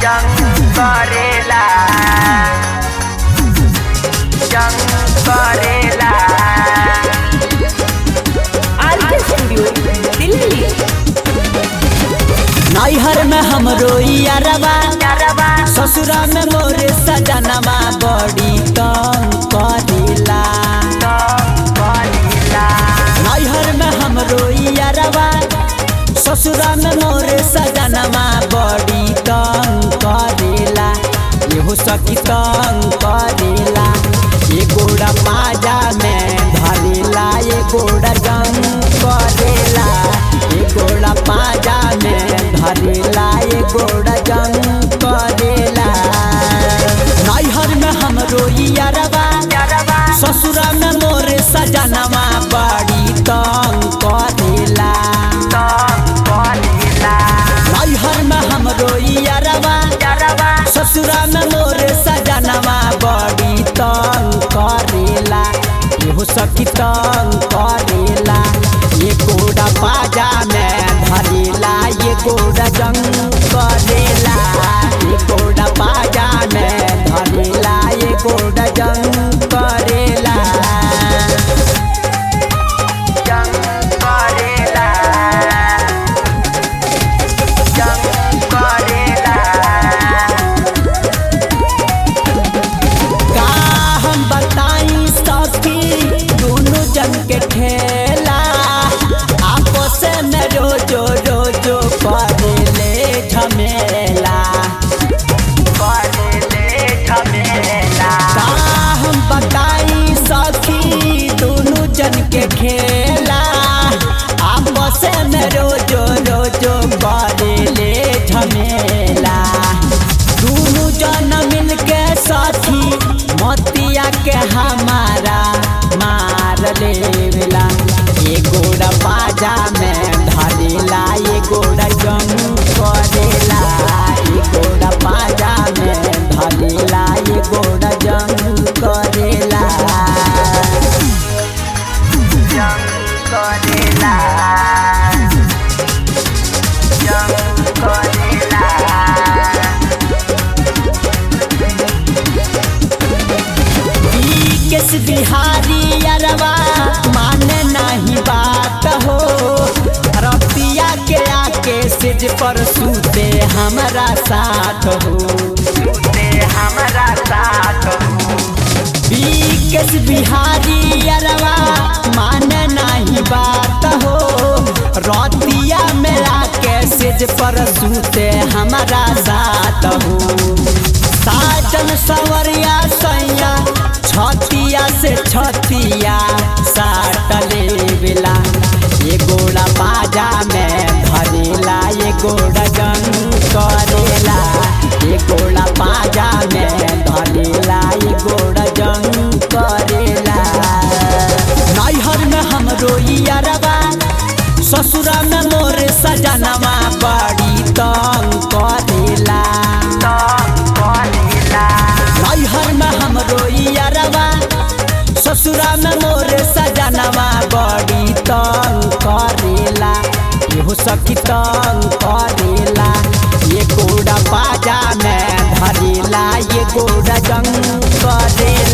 जंग करेला RK studio Delhi. नैहर में हमरो यारबा ससुरा में मोरे सजनवा बड़ी तंग करेला। नैहर में हमरो यारबा ससुरा में मोरे सजनवा बड़ी तंग करेला। एहो सखी तंग करेला। ये गोड़ा पाजा में धरेला ये गोड़ा जंग करेला। ये गोड़ा पाजा में धरेला ये गोड़ा जंग करेला। नैहर में हमरो यारबा ससुरा में मोरे सजनवा बड़ी तंग करेला। नैहर में हमरो यारबा ससुरा में मोरे सजनवा बड़ी तंग करेला। एहो सखी तंग करेला। ये गोड़ा पाजा में धरेला ये गोड़ा जंग करेला। ये गोड़ा पाजा में धरेला ये गोड़ा जंग करेला। का हम बताई सखी दोनों जन के खेला आपस में रोजो रोजो करेले झमेला। का हम बताई सखी दोनों जन के खेला आपस में रोजो रोजो करेले झमेला। दोनों जन मिल के साथी मोतिया के हमारा मार लेवेला। ये गोड़ा पाजा में धरेला ये गोड़ा जंग करेला। ये गोड़ा पाजा में धरेला ये गोड़ा जंग करेला। केस बिहारी यारबा माने नहीं बात हो। रतिया के आके सिज पर सूते हमारा साथ हो। केस बिहारी यारबा माने नहीं बात हो। रतिया में आके सिज पर सूते हमारा साथ हो। साजन सवरिया सैया छतिया से छतिया साट लेवेला। ये गोड़ा पाजा में धरेला ये गोड़ा जंग करेला। ये गोड़ा पाजा में धरेला ये गोड़ा जंग करेला। नैहर में हमरो यारबा ससुरा में मोरे सजनवा बड़ी तंग करेला। नैहर में हमरो यारबा ससुरा में मोरे सजनवा बड़ी तंग करेला। एहो सखी तंग करेला। ये गोड़ा पाजा में धरेला ये गोड़ा जंग करेला।